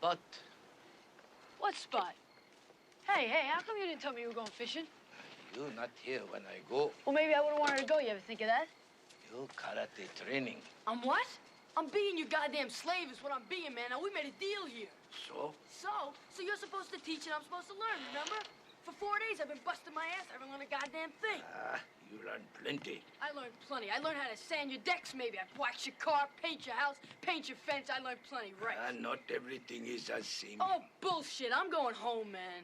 spot. What spot? Hey, how come you didn't tell me you were going fishing? You not here when I go. Well, maybe I would've wanted to go. You ever think of that? You karate training. I'm what? I'm being your goddamn slave is what I'm being, man. Now, we made a deal here. So? So you're supposed to teach and I'm supposed to learn, remember? For 4 days, I've been busting my ass. I haven't learned a goddamn thing. You learn plenty. I learned plenty. I learned how to sand your decks, maybe. I wax your car, paint your house, paint your fence. I learned plenty, right? Not everything is as same. Oh, bullshit. I'm going home, man.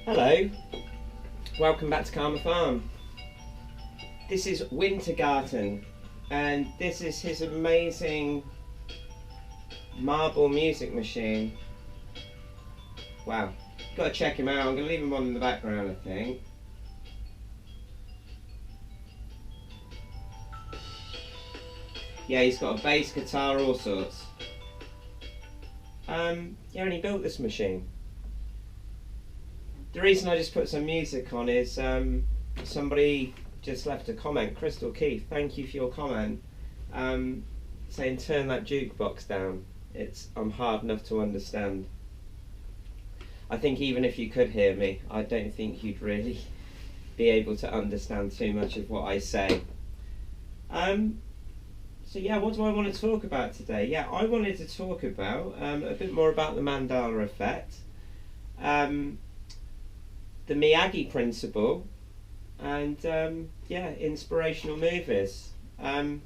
Hello, welcome back to Karma Farm. This is Wintergarten and this is his amazing marble music machine. Wow, gotta check him out. I'm gonna leave him on in the background, I think. Yeah, he's got a bass, guitar, all sorts. Yeah, and he built this machine. The reason I just put some music on is somebody just left a comment. Crystal Keith, thank you for your comment, saying turn that jukebox down. I'm hard enough to understand. I think even if you could hear me, I don't think you'd really be able to understand too much of what I say. So yeah, what do I want to talk about today? Yeah, I wanted to talk about a bit more about the Mandela effect. The Miyagi principle, and yeah, inspirational movies. I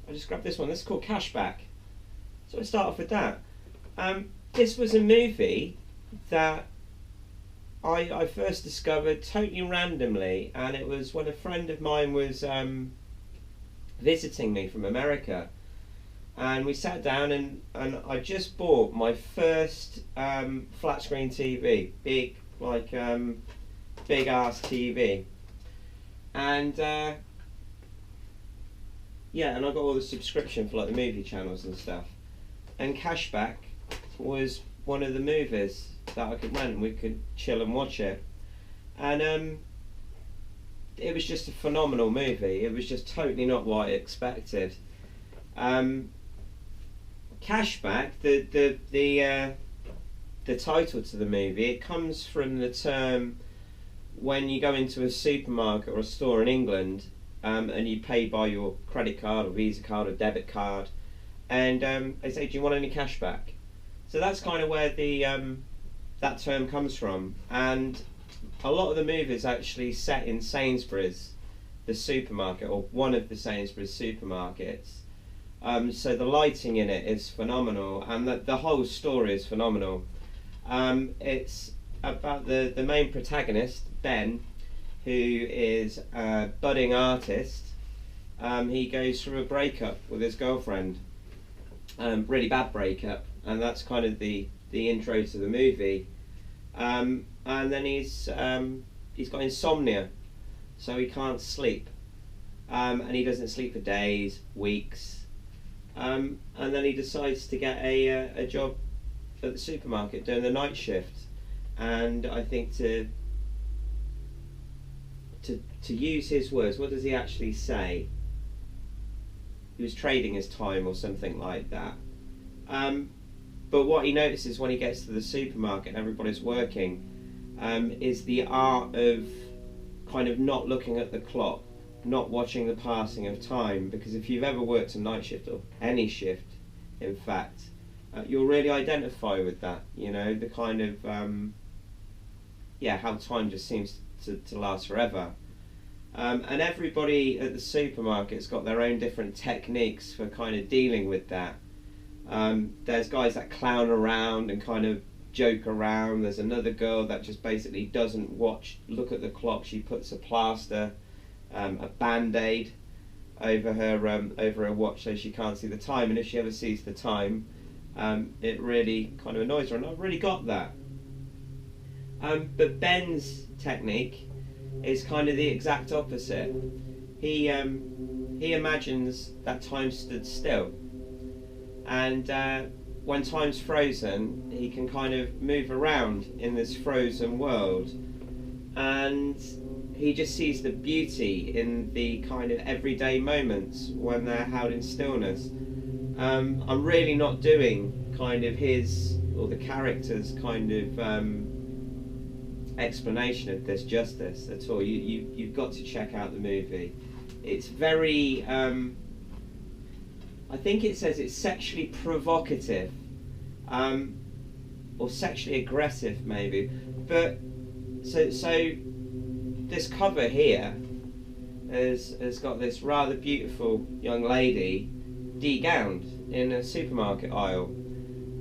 just grabbed this one. This is called Cashback. So I'll start off with that. This was a movie that I first discovered totally randomly, and it was when a friend of mine was visiting me from America, and we sat down and I just bought my first flat screen TV, big big ass TV, and yeah, and I got all the subscription for like the movie channels and stuff, and Cashback was one of the movies that I could rent and we could chill and watch it, and it was just a phenomenal movie. It was just totally not what I expected. Cashback, the title to the movie, it comes from the term when you go into a supermarket or a store in England, and you pay by your credit card or Visa card or debit card, and they say, do you want any cash back? So that's kind of where the that term comes from, and a lot of the movies actually set in Sainsbury's, the supermarket, or one of the Sainsbury's supermarkets. So the lighting in it is phenomenal, and the whole story is phenomenal. It's about the main protagonist, Ben, who is a budding artist. He goes through a breakup with his girlfriend, really bad breakup, and that's kind of the intro to the movie. And then he's got insomnia, so he can't sleep, and he doesn't sleep for days, weeks, and then he decides to get a job at the supermarket doing the night shift. And I think to use his words, what does he actually say? He was trading his time or something like that. But what he notices when he gets to the supermarket and everybody's working is the art of kind of not looking at the clock, not watching the passing of time. Because if you've ever worked a night shift, or any shift in fact, you'll really identify with that, you know, the kind of yeah, how time just seems to last forever. And everybody at the supermarket's got their own different techniques for kind of dealing with that. There's guys that clown around and kind of joke around. There's another girl that just basically doesn't look at the clock. She puts a plaster, a band-aid over her watch so she can't see the time, and if she ever sees the time, it really kind of annoys her, and I've really got that. But Ben's technique is kind of the exact opposite. He imagines that time stood still, and when time's frozen, he can kind of move around in this frozen world, and he just sees the beauty in the kind of everyday moments when they're held in stillness. I'm really not doing kind of his or the character's kind of explanation of this justice at all. You've got to check out the movie. It's very I think it says it's sexually provocative, or sexually aggressive maybe, but so this cover here has got this rather beautiful young lady de-gowned in a supermarket aisle,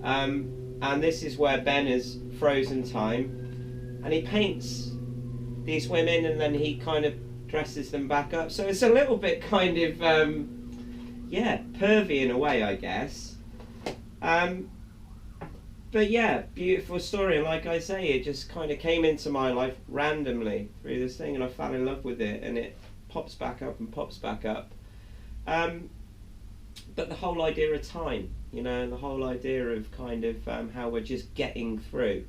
and this is where Ben has frozen time, and he paints these women and then he kind of dresses them back up. So it's a little bit kind of yeah, pervy in a way, I guess. But yeah, beautiful story, and like I say, it just kind of came into my life randomly through this thing, and I fell in love with it, and it pops back up and pops back up. But the whole idea of time, you know, the whole idea of kind of how we're just getting through,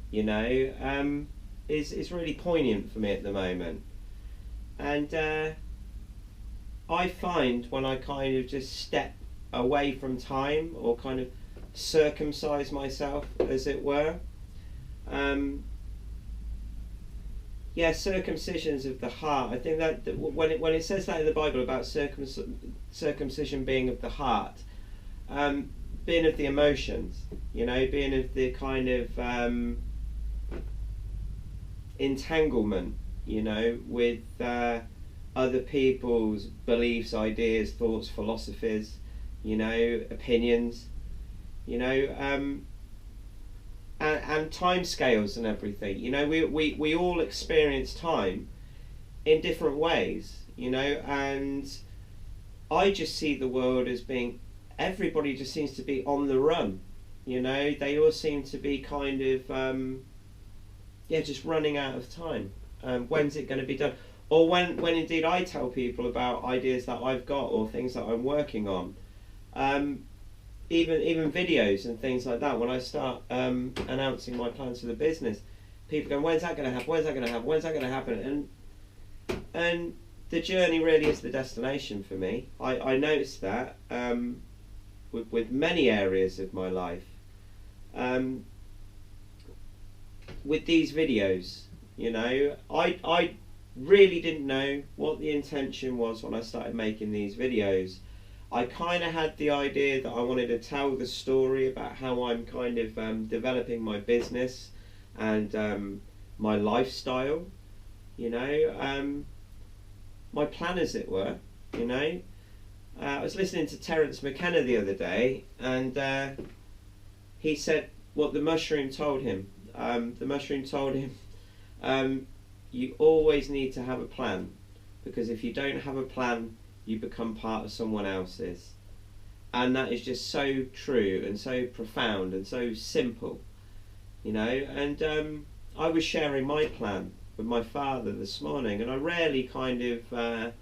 you know, is really poignant for me at the moment. And I find when I kind of just step away from time, or kind of circumcise myself, as it were, yeah, circumcisions of the heart. I think that when it says that in the Bible about circumcision being of the heart, being of the emotions, you know, being of the kind of entanglement, you know, with other people's beliefs, ideas, thoughts, philosophies, you know, opinions, you know, and time scales and everything. You know, we all experience time in different ways, you know, and I just see the world as being, everybody just seems to be on the run, you know, they all seem to be kind of yeah, just running out of time. When's it going to be done? Or when indeed I tell people about ideas that I've got or things that I'm working on, even videos and things like that, when I start announcing my plans for the business, people go, when's that going to happen, when's that going to happen, when's that going to happen? And the journey really is the destination for me. I noticed that with many areas of my life. With these videos, you know, I really didn't know what the intention was when I started making these videos. I kind of had the idea that I wanted to tell the story about how I'm kind of developing my business and my lifestyle, you know, my plan, as it were, you know. I was listening to Terence McKenna the other day, and he said what the mushroom told him. The mushroom told him, you always need to have a plan, because if you don't have a plan, you become part of someone else's. And that is just so true and so profound and so simple, you know. And I was sharing my plan with my father this morning, and I rarely kind of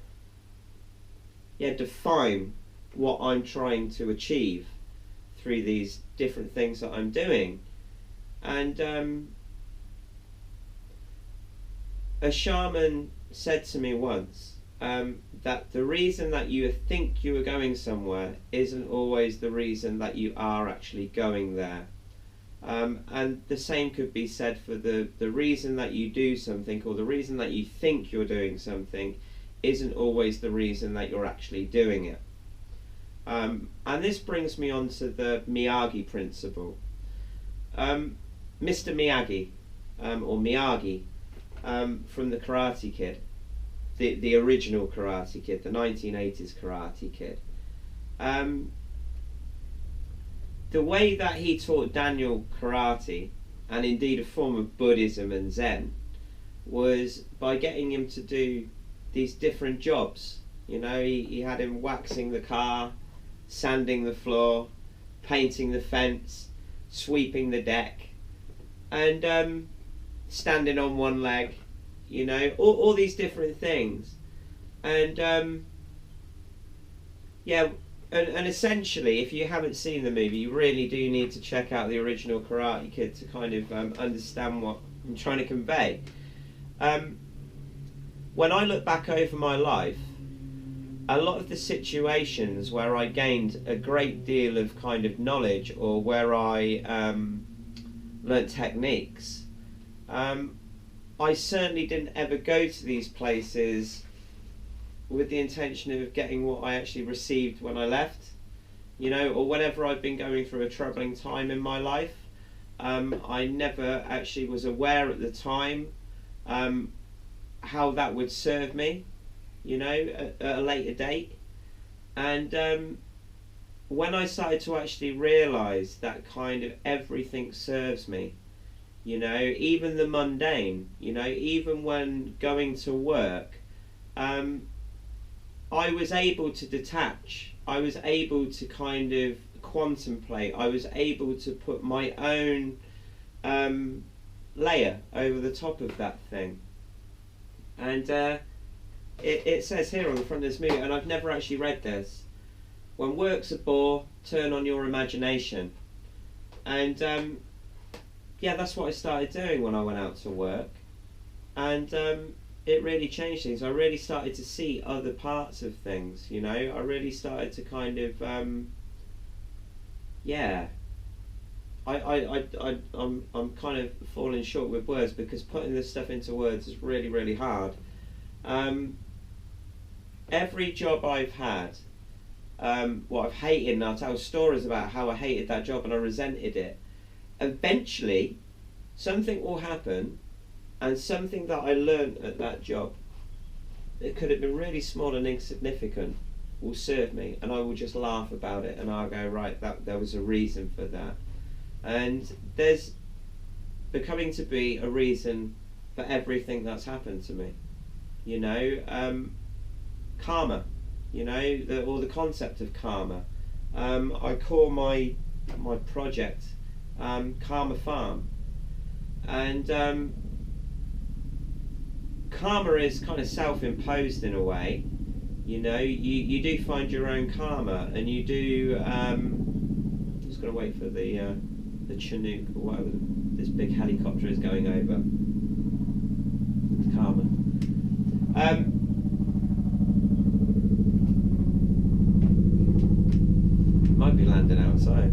yeah, define what I'm trying to achieve through these different things that I'm doing. And a shaman said to me once that the reason that you think you are going somewhere isn't always the reason that you are actually going there. And the same could be said for the reason that you do something, or the reason that you think you're doing something, isn't always the reason that you're actually doing it. And this brings me on to the Miyagi principle. Mr. Miyagi, or Miyagi, from the Karate Kid, the original Karate Kid, the 1980s Karate Kid. The way that he taught Daniel karate, and indeed a form of Buddhism and Zen, was by getting him to do these different jobs. You know, he had him waxing the car, sanding the floor, painting the fence, sweeping the deck, and standing on one leg, you know, all these different things. And yeah, and essentially, if you haven't seen the movie, you really do need to check out the original Karate Kid to kind of understand what I'm trying to convey. When I look back over my life, a lot of the situations where I gained a great deal of kind of knowledge, or where I learnt techniques, I certainly didn't ever go to these places with the intention of getting what I actually received when I left, you know, or whenever I've been going through a troubling time in my life. I never actually was aware at the time how that would serve me, you know, at a later date. And when I started to actually realise that kind of everything serves me, you know, even the mundane, you know, even when going to work, I was able to detach. I was able to kind of contemplate. I was able to put my own layer over the top of that thing. And it says here on the front of this movie, and I've never actually read this: when work's a bore, turn on your imagination. And yeah, that's what I started doing when I went out to work. And it really changed things. I really started to see other parts of things, you know. I really started to kind of yeah. I'm kind of falling short with words, because putting this stuff into words is really, really hard. Every job I've had, what I've hated, and I'll tell stories about how I hated that job and I resented it. Eventually, something will happen, and something that I learned at that job, it could have been really small and insignificant, will serve me, and I will just laugh about it, and I'll go, right, that there was a reason for that. And there's becoming to be a reason for everything that's happened to me, you know. Karma, you know, or the concept of karma. I call my project Karma Farm, and karma is kind of self-imposed in a way, you know. You do find your own karma, and you do. I'm just going to wait for the Chinook or whatever this big helicopter is going over. It's karma. Might be landing outside.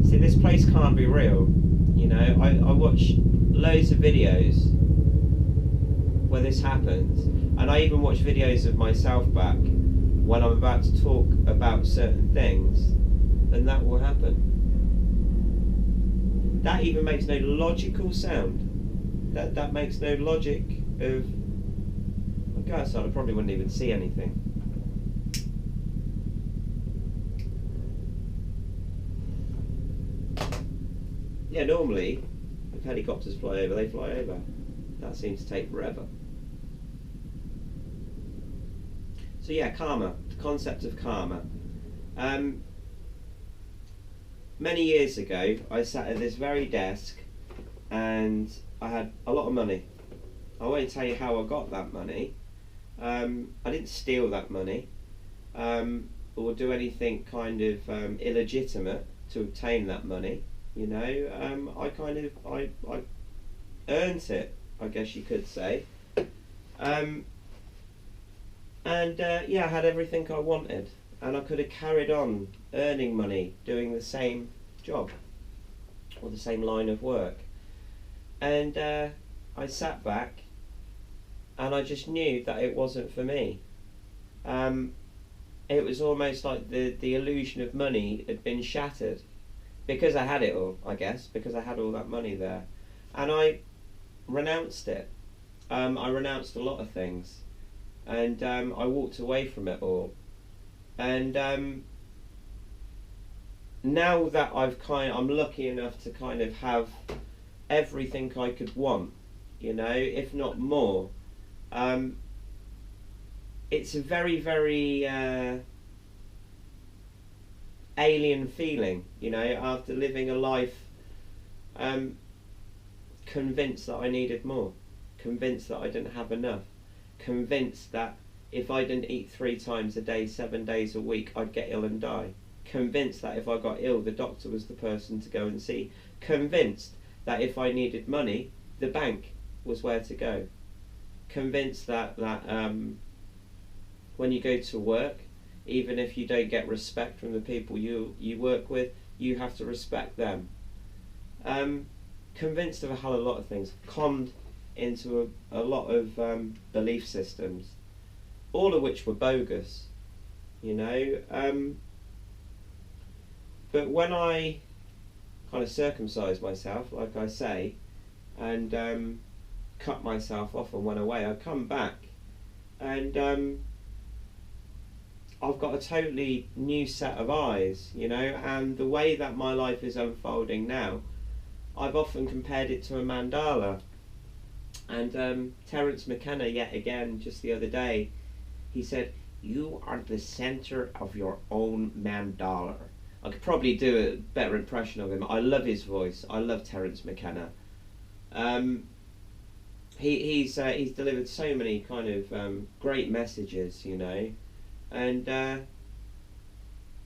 See, this place can't be real. You know, I watch loads of videos where this happens, and I even watch videos of myself back when I'm about to talk about certain things, and that will happen. That even makes no logical sound. That makes no logic of. I'd go outside, I probably wouldn't even see anything. Yeah, normally, if helicopters fly over, they fly over. That seems to take forever. So yeah, karma, the concept of karma. Many years ago, I sat at this very desk, and I had a lot of money. I won't tell you how I got that money. I didn't steal that money, or do anything kind of illegitimate to obtain that money. You know, I earned it, I guess you could say. Yeah, I had everything I wanted, and I could have carried on earning money doing the same job or the same line of work. And I sat back, and I just knew that it wasn't for me. It was almost like the illusion of money had been shattered, because I had it all, I guess, because I had all that money there. And I renounced it. I renounced a lot of things, and I walked away from it all. And now that I'm lucky enough to kind of have everything I could want, you know, if not more. it's a very, very alien feeling, you know, after living a life convinced that I needed more, convinced that I didn't have enough, convinced that if I didn't eat 3 times a day, 7 days a week, I'd get ill and die, convinced that if I got ill, the doctor was the person to go and see, convinced that if I needed money, the bank was where to go, convinced that when you go to work, even if you don't get respect from the people you work with, you have to respect them. Convinced of a hell of a lot of things, conned into a lot of belief systems, all of which were bogus, you know. But when I kind of circumcised myself, like I say, and cut myself off and went away, I come back and I've got a totally new set of eyes, you know, and the way that my life is unfolding now, I've often compared it to a mandala. And Terence McKenna, yet again, just the other day, he said, "You are the center of your own mandala." I could probably do a better impression of him. I love his voice. I love Terence McKenna. He's delivered so many kind of great messages, you know, and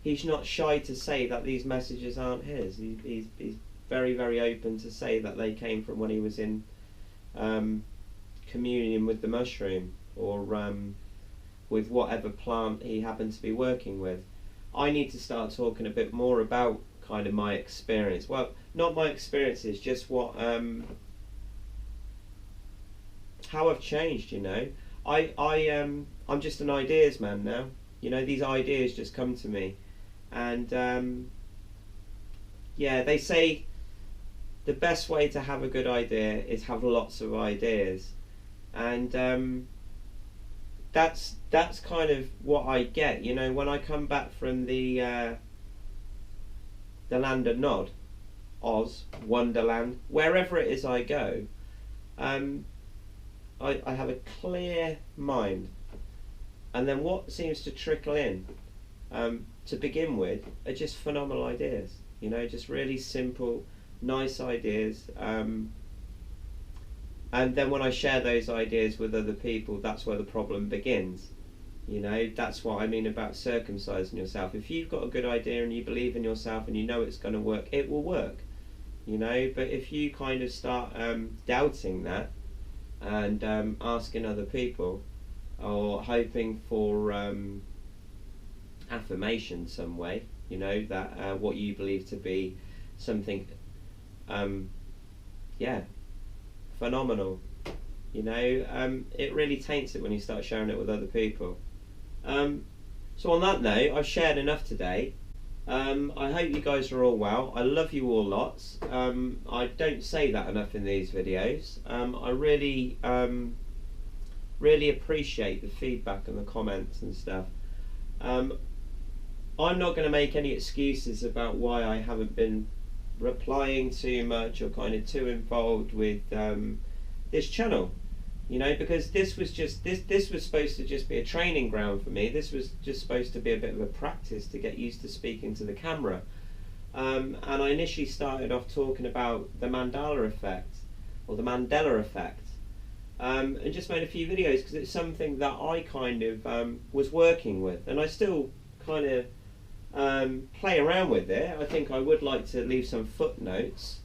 he's not shy to say that these messages aren't his. He's very, very open to say that they came from when he was in communion with the mushroom, or with whatever plant he happened to be working with. I need to start talking a bit more about kind of my experience. Well, not my experiences, just what how I've changed, you know. I'm just an ideas man now. You know, these ideas just come to me, and yeah, they say the best way to have a good idea is have lots of ideas, and that's kind of what I get, you know, when I come back from the land of Nod, Oz, Wonderland, wherever it is I go, I have a clear mind, and then what seems to trickle in to begin with are just phenomenal ideas, you know, just really simple, nice ideas, and then when I share those ideas with other people, that's where the problem begins. You know, that's what I mean about circumcising yourself. If you've got a good idea and you believe in yourself and you know it's going to work, it will work, you know. But if you kind of start doubting that and asking other people, or hoping for affirmation some way, you know, that what you believe to be something yeah, phenomenal, you know, it really taints it when you start sharing it with other people. So on that note, I've shared enough today. I hope you guys are all well. I love you all lots. I don't say that enough in these videos. I really really appreciate the feedback and the comments and stuff. I'm not going to make any excuses about why I haven't been replying too much or kind of too involved with this channel, you know, because this was just this was supposed to just be a training ground for me. This was just supposed to be a bit of a practice to get used to speaking to the camera, and I initially started off talking about the Mandela effect, or the Mandela effect, and just made a few videos because it's something that I kind of was working with, and I still kind of play around with it. I think I would like to leave some footnotes,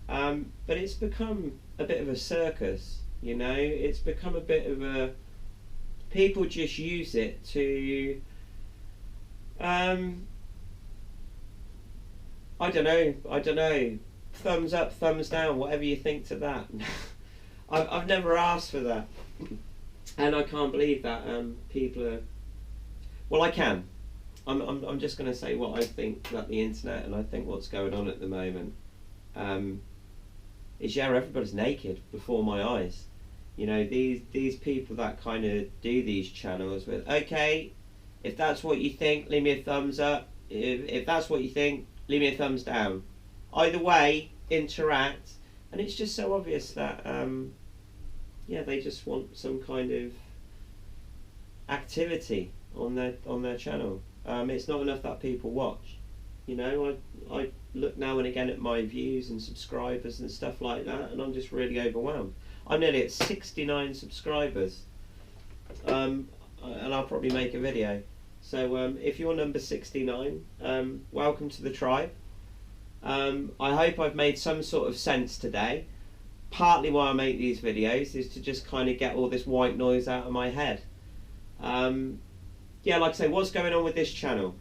but it's become a bit of a circus, you know. It's become a bit of a, people just use it to I don't know, thumbs up, thumbs down, whatever you think to that. I've never asked for that, and I can't believe that people are, well, I can. I'm just going to say what I think about the internet, and I think what's going on at the moment is, yeah, everybody's naked before my eyes. You know, these people that kind of do these channels with, okay, if that's what you think, leave me a thumbs up. If that's what you think, leave me a thumbs down. Either way, interact, and it's just so obvious that yeah, they just want some kind of activity on their channel. It's not enough that people watch. You know, I look now and again at my views and subscribers and stuff like that, and I'm just really overwhelmed. I'm nearly at 69 subscribers, and I'll probably make a video. So if you're number 69, welcome to the tribe. I hope I've made some sort of sense today. Partly why I make these videos is to just kind of get all this white noise out of my head. Yeah, like I say, what's going on with this channel?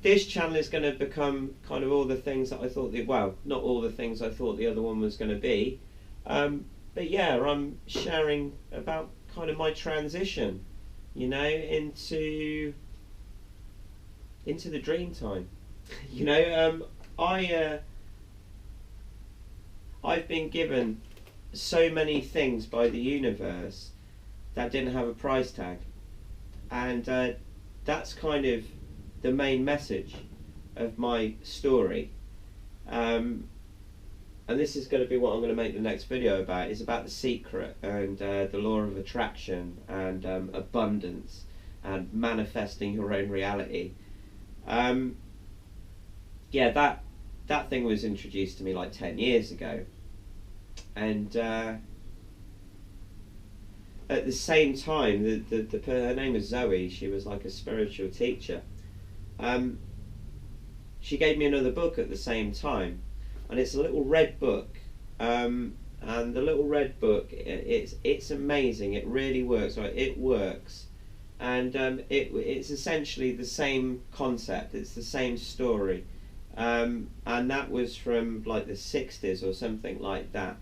This channel is going to become kind of all the things that I thought, well, not all the things I thought the other one was going to be. But yeah, I'm sharing about kind of my transition, you know, into the dream time. You know, I've been given so many things by the universe that didn't have a price tag, and that's kind of the main message of my story. And this is going to be what I'm going to make the next video about. It's about The Secret and the law of attraction and abundance and manifesting your own reality. Yeah, that thing was introduced to me like 10 years ago, and at the same time, her name was Zoe. She was like a spiritual teacher. She gave me another book at the same time, and it's a little red book. And the little red book, it's amazing. It really works. Right? It works, and it's essentially the same concept. It's the same story. And that was from like the 60s or something like that,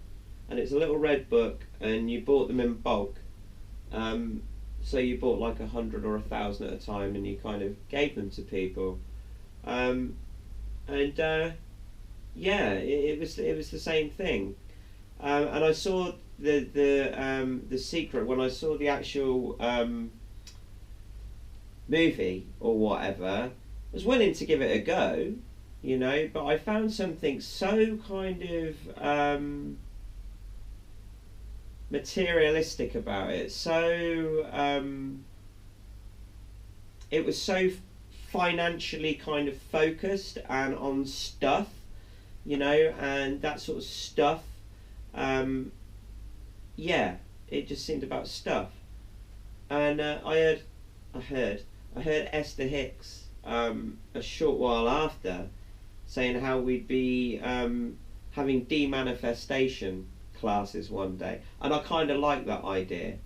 and it's a little red book, and you bought them in bulk, so you bought like 100 or 1,000 at a time, and you kind of gave them to people, and yeah, it was the same thing, and I saw the Secret when I saw the actual movie or whatever. I was willing to give it a go, you know, but I found something so kind of materialistic about it. So it was so financially kind of focused and on stuff, you know, and that sort of stuff. Yeah, it just seemed about stuff. And I heard Esther Hicks a short while after saying how we'd be having demanifestation classes one day, and I kind of like that idea.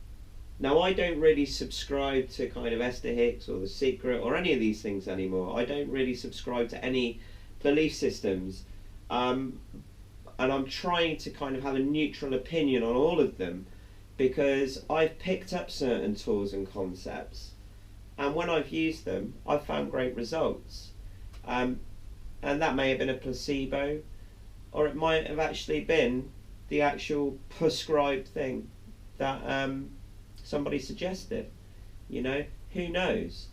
Now, I don't really subscribe to kind of Esther Hicks or The Secret or any of these things anymore. I don't really subscribe to any belief systems, and I'm trying to kind of have a neutral opinion on all of them, because I've picked up certain tools and concepts, and when I've used them, I've found great results. And that may have been a placebo, or it might have actually been the actual prescribed thing that somebody suggested. You know, who knows?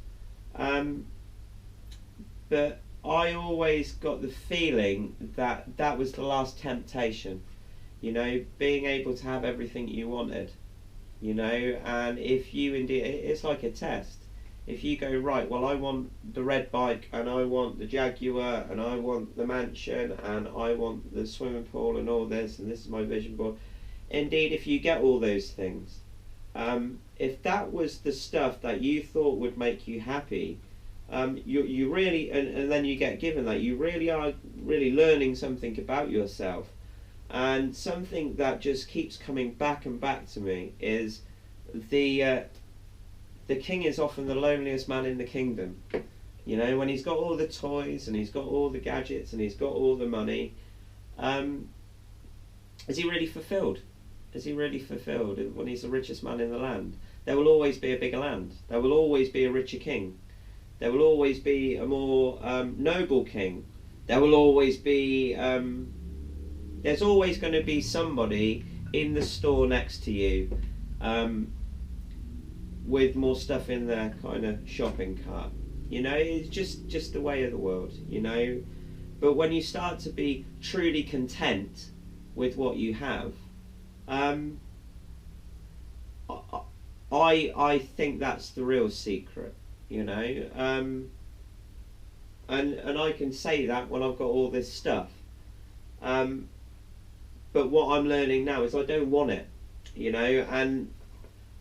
But I always got the feeling that that was the last temptation. You know, being able to have everything you wanted. You know, and if you indeed, it's like a test. If you go, right, well, I want the red bike, and I want the Jaguar, and I want the mansion, and I want the swimming pool, and all this, and this is my vision board. Indeed, if you get all those things, if that was the stuff that you thought would make you happy, you really, and then you get given that, you really are really learning something about yourself. And something that just keeps coming back and back to me is the king is often the loneliest man in the kingdom. You know, when he's got all the toys and he's got all the gadgets and he's got all the money, is he really fulfilled? Is he really fulfilled when he's the richest man in the land? There will always be a bigger land. There will always be a richer king. There will always be a more noble king. There will always be... there's always going to be somebody in the store next to you with more stuff in their kind of shopping cart. You know, it's just the way of the world, you know. But when you start to be truly content with what you have, I think that's the real secret, you know. And I can say that when I've got all this stuff. But what I'm learning now is I don't want it, you know, and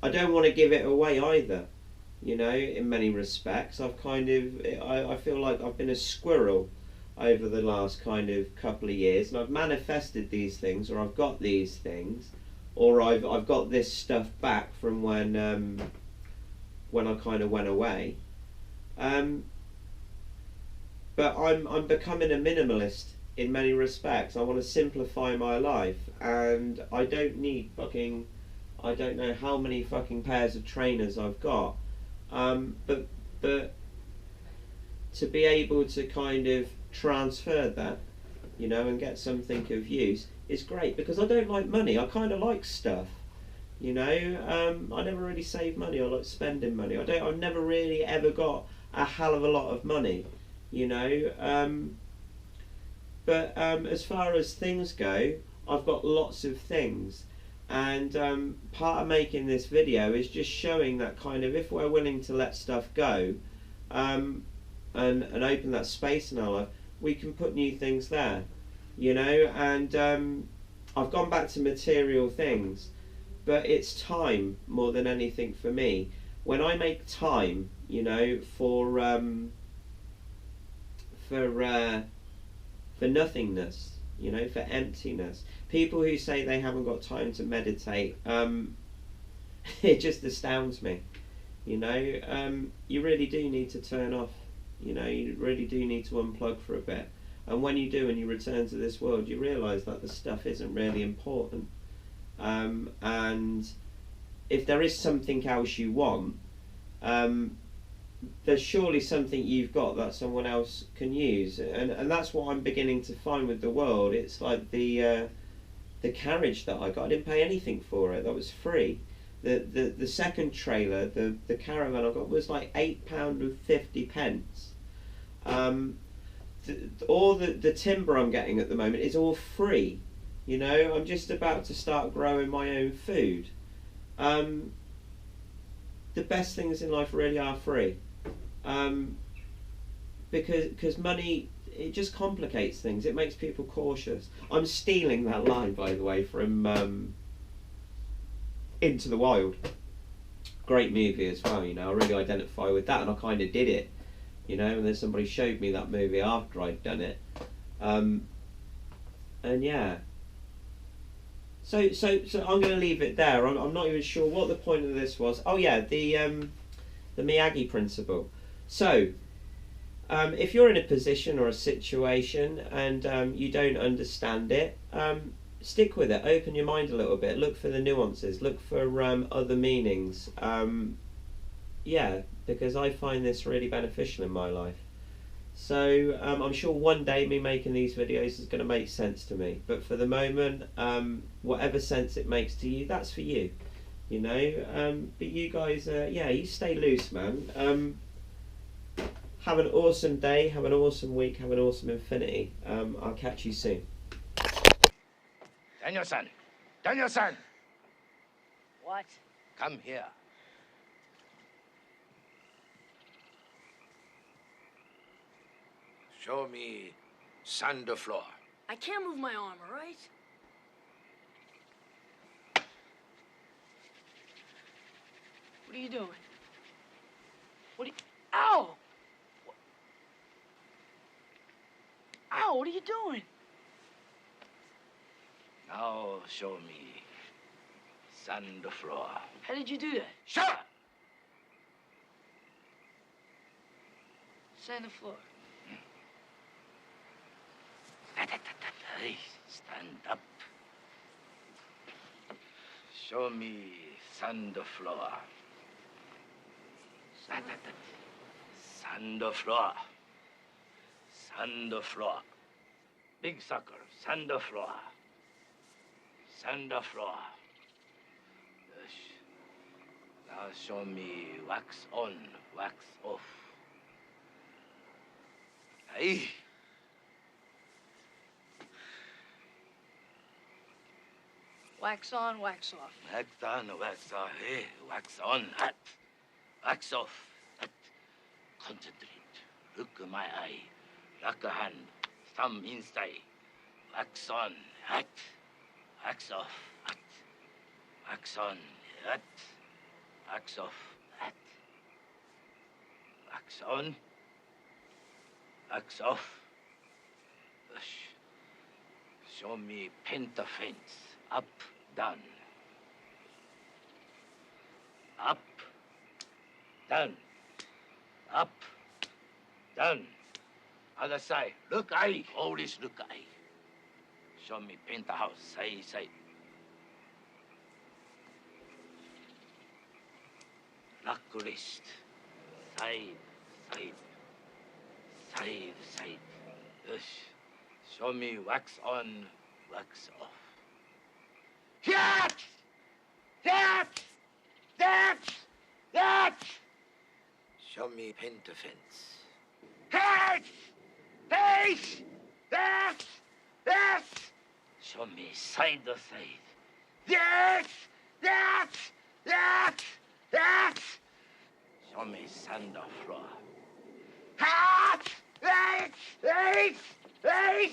I don't want to give it away either, you know, in many respects. I feel like I've been a squirrel over the last kind of couple of years, and I've manifested these things, or I've got these things, or I've got this stuff back from when I kind of went away. But I'm becoming a minimalist in many respects. I want to simplify my life, and I don't need fucking, I don't know how many fucking pairs of trainers I've got. But to be able to kind of transfer that, you know, and get something of use is great, because I don't like money. I kind of like stuff, you know. I never really save money. I like spending money. I've never really ever got a hell of a lot of money, you know. But as far as things go, I've got lots of things, and part of making this video is just showing that kind of, if we're willing to let stuff go, and open that space in our life, we can put new things there, you know. And I've gone back to material things, but it's time more than anything for me. When I make time, you know, for nothingness, you know, for emptiness. People who say they haven't got time to meditate, it just astounds me, you know. You really do need to turn off, you know, you really do need to unplug for a bit. And when you do and you return to this world, you realise that the stuff isn't really important. And if there is something else you want, there's surely something you've got that someone else can use, and that's what I'm beginning to find with the world. It's like the carriage that I got. I didn't pay anything for it. That was free. The second trailer, the caravan I got, was like £8.50. All the timber I'm getting at the moment is all free. You know, I'm just about to start growing my own food. The best things in life really are free. Because money, it just complicates things. It makes people cautious. I'm stealing that line, by the way, from Into the Wild. Great movie as well, you know. I really identify with that, and I kind of did it, you know. And then somebody showed me that movie after I'd done it, and yeah. So I'm going to leave it there. I'm not even sure what the point of this was. Oh yeah, the Miyagi principle. So, if you're in a position or a situation and you don't understand it, stick with it. Open your mind a little bit. Look for the nuances. Look for other meanings. Yeah, because I find this really beneficial in my life. So I'm sure one day me making these videos is going to make sense to me. But for the moment, whatever sense it makes to you, that's for you. You know, but you guys, yeah, you stay loose, man. Have an awesome day, have an awesome week, have an awesome infinity. I'll catch you soon. Daniel-san! Daniel-san! What? Come here. Show me sand floor. I can't move my arm, all right? What are you doing? What are you... Ow! Ow, what are you doing? Now show me sand floor. How did you do that? Shut up! Sand the floor. Hey, stand up. Show me sand floor. Sand floor. Sand floor. Big sucker. Sand floor. Sand floor. Yes. Now show me wax on, wax off. Hey. Wax on, wax off. Wax on, wax off. Hey, wax on, hot. Wax off, hot. Concentrate. Look at my eye. Like a hand. Thumb inside. Wax on, hot. Wax off, hot. Wax on, hot. Wax off, hot. Wax on. Wax off. Show me penta fence. Up, down. Up, down. Up, down. Other side. Look eye. Always look eye. Show me penta house. Side, side. Lock wrist. Side, side. Side, side. Yes. Show me wax on, wax off. That! That! That! That! Show me penta fence. That! Face! That! That! Show me side to side. That! That! That! That! Show me sand or floor. That! That! That! That!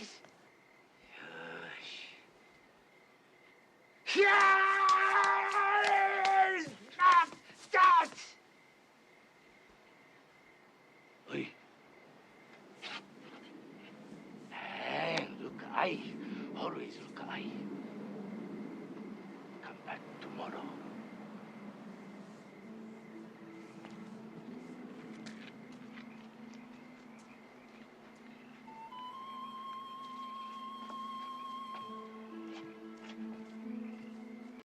Yes! Stop! Stop! Oi. Hey, look, I always look, I come back tomorrow.